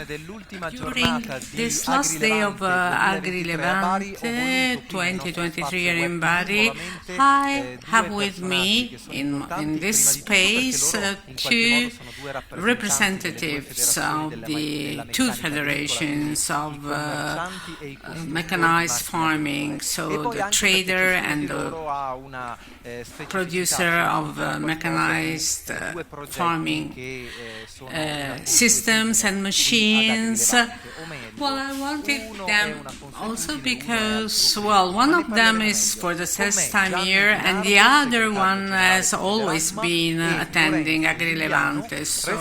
During this last day of Agrilevante 2023 here in Bari, I have with me in this space two representatives of the two federations of mechanized farming, so the trader and the producer of mechanized farming systems and machines. Well, I wanted them also because, well, one of them is for the first time here, and the other one has always been attending Agrilevante. So,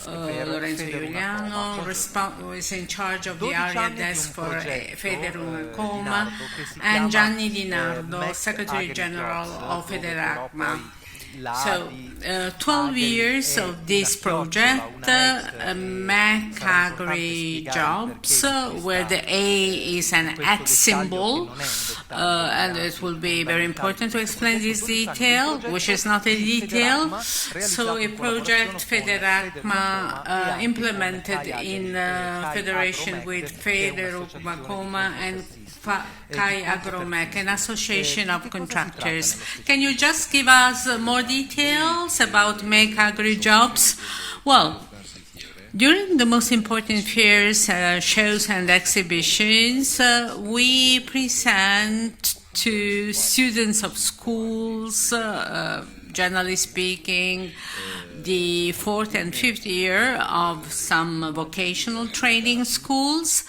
Lorenzo Iuliano is in charge of the area desk for Federacma, and Gianni Di Nardo, Secretary General of Federacma. So, 12 years of this project, Mech grijobs, where the A is an X symbol, and it will be very important to explain this detail, which is not a detail. So, a project Federacma implemented in federation with Federacma and an association of contractors. Can you just give us more details about Mech grijobs? Well, during the most important fairs, shows and exhibitions, we present to students of schools, generally speaking, the 4th and 5th year of some vocational training schools.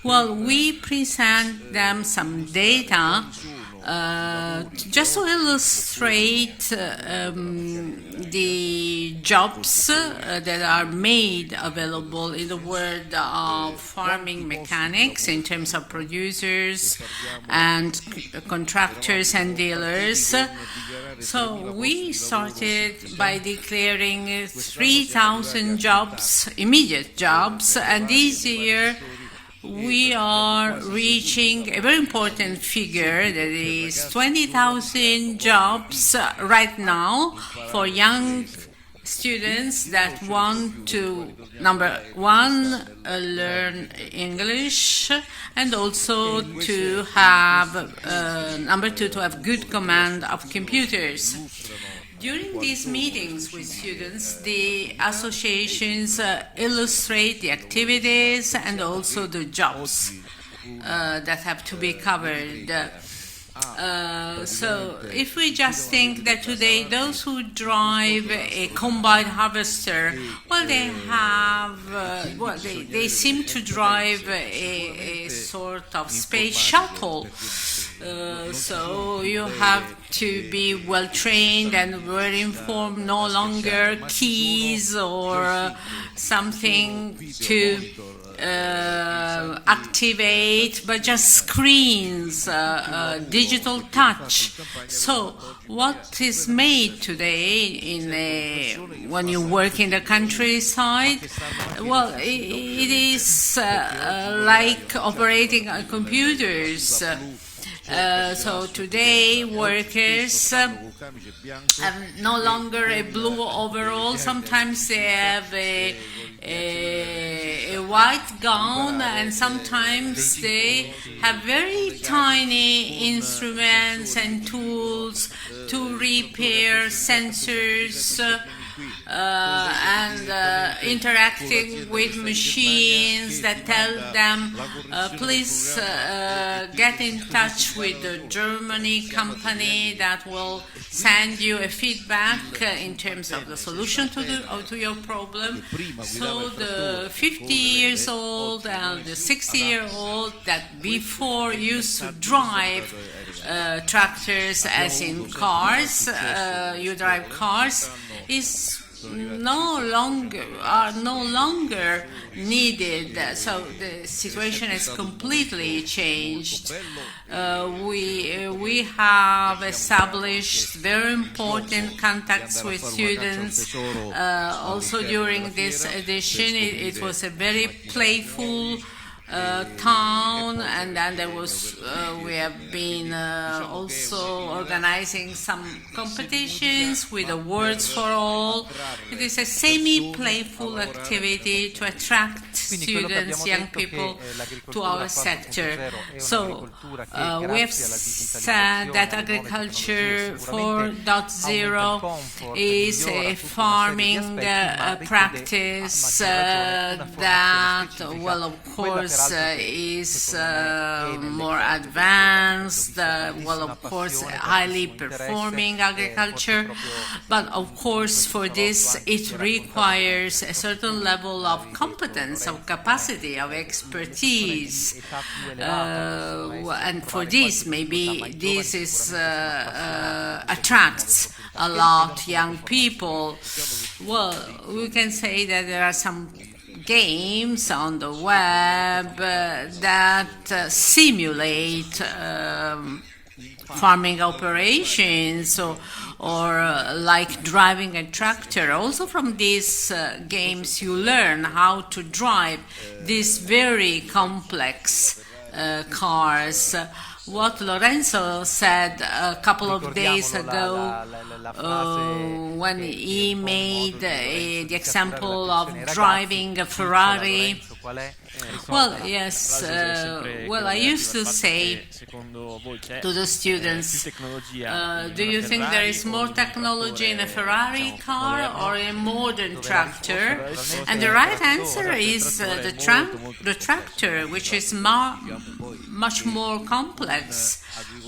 Well, we present them some data just to illustrate the jobs that are made available in the world of farming mechanics in terms of producers and contractors and dealers. So we started by declaring 3,000 jobs, immediate jobs, and this year we are reaching a very important figure, that is 20,000 jobs right now for young students that want to, number one, learn English, and also to have, number two, to have good command of computers. During these meetings with students, the associations illustrate the activities and also the jobs that have to be covered. So if we just think that today those who drive a combine harvester, well, they have, they seem to drive a sort of space shuttle. So you have to be well trained and well informed, no longer keys or something to activate, but just screens, digital touch. So what is made today when you work in the countryside? Well, it is like operating computers. So today workers have no longer a blue overall. Sometimes they have a white gown, and sometimes they have very tiny instruments and tools to repair sensors and interacting with machines that tell them, please get in touch with the Germany company that will send you a feedback in terms of the solution to your problem. So the 50 years old and the 60-year-old that before used to drive tractors, as in cars, you drive cars, are no longer needed. So the situation has completely changed. We have established very important contacts with students. Also during this edition, it was a very playful town, and then there was we have been also organizing some competitions with awards for all. It is a semi-playful activity to attract students, young people to our sector. So we have said that agriculture 4.0 is a farming practice that, well, of course, is more advanced, well, of course, highly performing agriculture, but of course, for this, it requires a certain level of competence, of capacity, of expertise, and for this, maybe this is attracts a lot young people. Well, we can say that there are some games on the web that simulate farming operations, or like driving a tractor. Also from these games you learn how to drive these very complex cars. What Lorenzo said a couple of days ago when he made the example of driving a Ferrari. Well, yes, well, I used to say to the students, do you think there is more technology in a Ferrari car or a modern tractor? And the right answer is the tractor, which is much more complex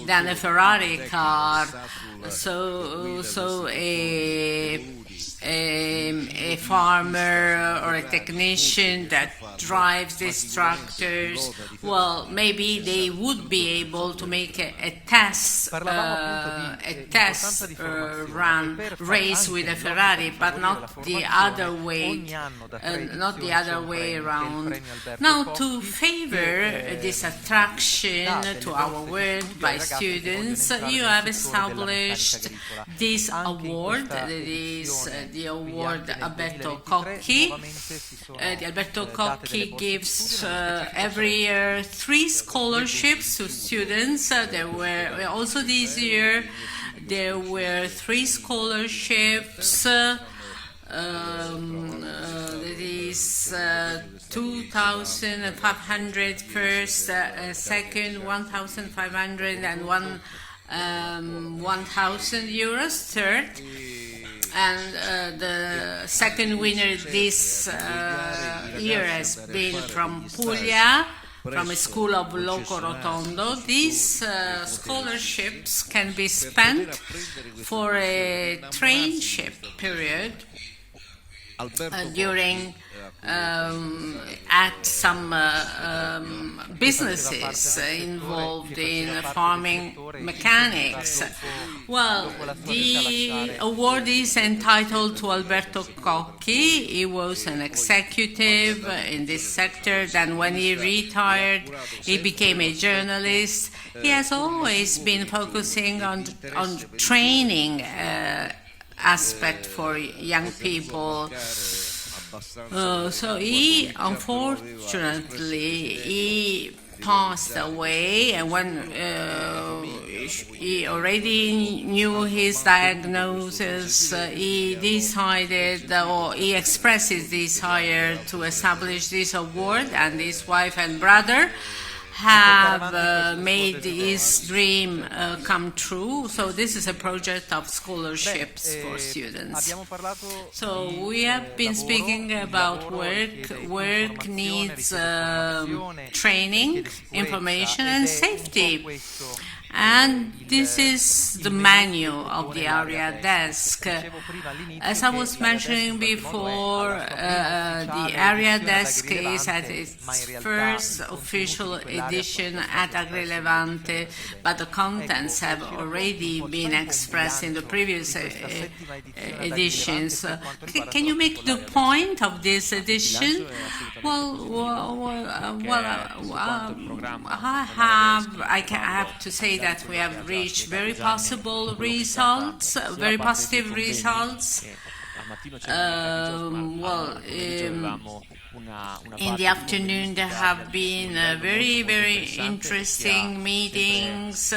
than a Ferrari car. So a farmer or a technician that drives these tractors, well, maybe they would be able to make a test run race with a Ferrari, but not the other way around. Now, to favor this attraction to our work by students, you have established this award. That is the award Alberto Cocchi. The Alberto Cocchi gives every year 3 scholarships to students. There were also this year there were 3 scholarships. That is 2,500 first, second 1,500, and 1,000 euros third. And the second winner this year has been from Puglia, from a school of Loco Rotondo. These scholarships can be spent for a trainship period during at some businesses involved in farming mechanics. Well, the award is entitled to Alberto Cocchi. He was an executive in this sector. Then when he retired, he became a journalist. He has always been focusing on training aspect for young people. So he, unfortunately, passed away, and when he already knew his diagnosis, he decided, or he expressed his desire to establish this award, and his wife and brother have made his dream come true. So this is a project of scholarships for students. So we have been speaking about work. Work needs training, information, and safety. And this is the manual of the area desk. As I was mentioning before, the area desk is at its first official edition at Agrilevante, but the contents have already been expressed in the previous editions. Can you make the point of this edition? I have to say that we have reached very positive results. In the afternoon, there have been very, very interesting meetings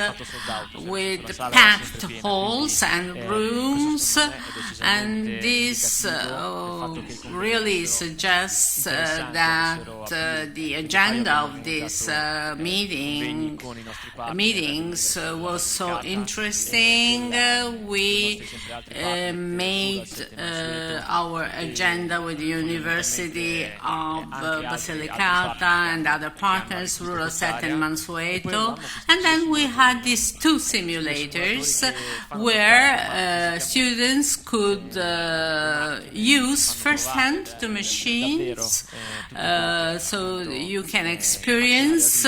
with packed halls and rooms, and this really suggests that the agenda of these meetings was so interesting. We made our agenda with the University of Basilicata and other partners, Ruroset and Mansueto, and then we had these two simulators where students could use firsthand the machines, so you can experience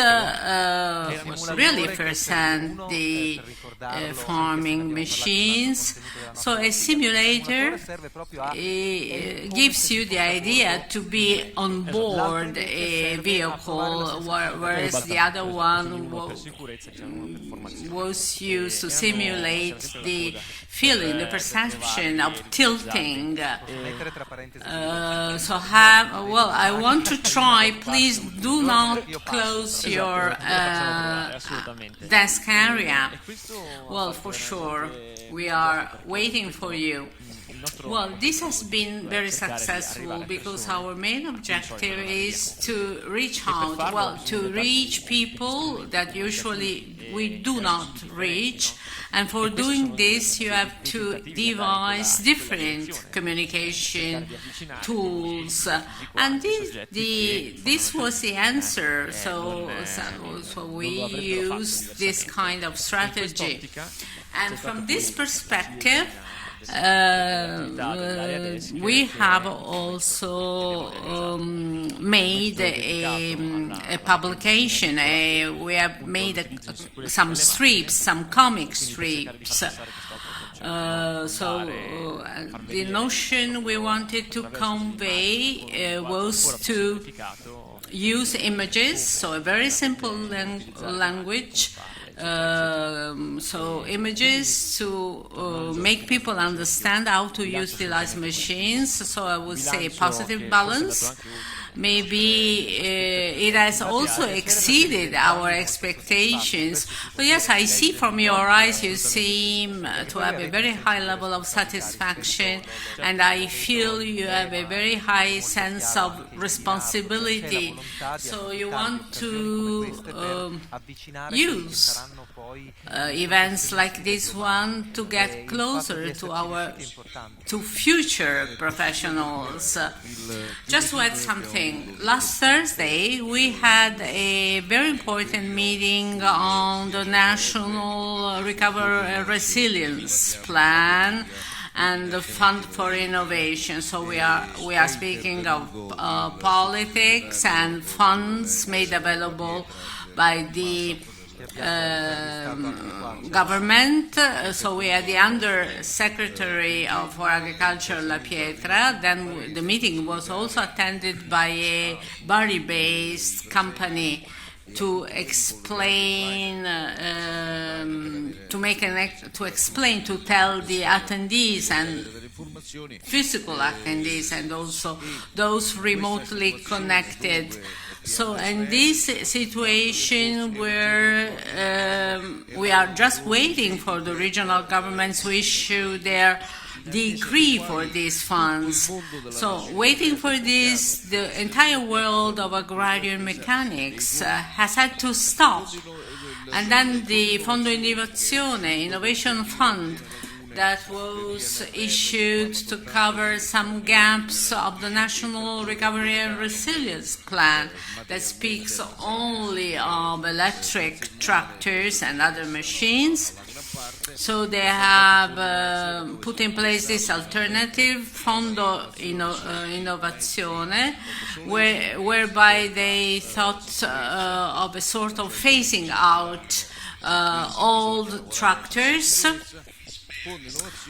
really firsthand the farming machines. So a simulator gives you the idea to be on board a vehicle, whereas the other one was used to simulate the feeling, the perception of tilting. I want to try. Please do not close your desk area. Well, for sure, we are waiting for you. Well, this has been very successful because our main objective is to reach out, to reach people that usually we do not reach. And for doing this, you have to devise different communication tools. And this was the answer. So we used this kind of strategy. And from this perspective, we have also made a publication. We have made some strips, some comic strips. The notion we wanted to convey was to use images, so a very simple language. Images to make people understand how to utilize machines. So I would say a positive balance. Maybe it has also exceeded our expectations. But yes, I see from your eyes you seem to have a very high level of satisfaction, and I feel you have a very high sense of responsibility. So you want to use events like this one to get closer to future professionals. Just to add something, last Thursday we had a very important meeting on the National Recovery and Resilience Plan and the Fund for Innovation. So we are speaking of politics and funds made available by the government. So we had the Under Secretary for Agriculture, La Pietra. Then the meeting was also attended by a Bari-based company to explain, to tell the attendees and physical attendees and also those remotely connected. So in this situation where we are just waiting for the regional governments to issue their decree for these funds. So waiting for this, the entire world of agrarian mechanics has had to stop. And then the Fondo Innovation Fund that was issued to cover some gaps of the National Recovery and Resilience Plan that speaks only of electric tractors and other machines. So they have put in place this alternative Fondo Innovazione, whereby they thought of a sort of phasing out old tractors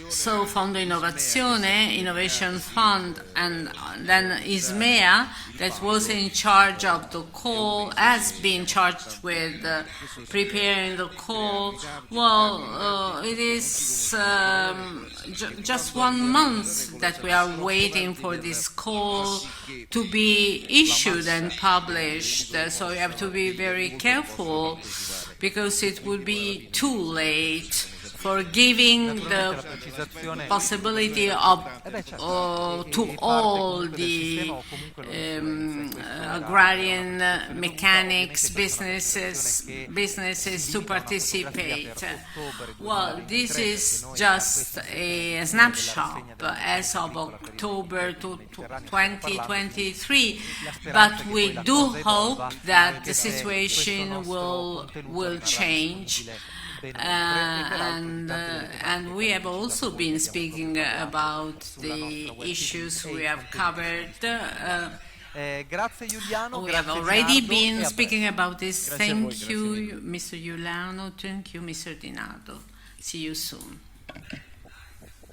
So Fondo Innovazione, Innovation Fund, and then ISMEA, that was in charge of the call, has been charged with preparing the call. Well, it is just 1 month that we are waiting for this call to be issued and published. So we have to be very careful, because it would be too late for giving the possibility of to all the agrarian mechanics businesses to participate. Well, this is just a snapshot as of October 2023, but we do hope that the situation will change. And we have also been speaking about the issues we have covered. We have already been speaking about this. Thank you, Mr. Iuliano. Thank you, Mr. Di Nardo. See you soon.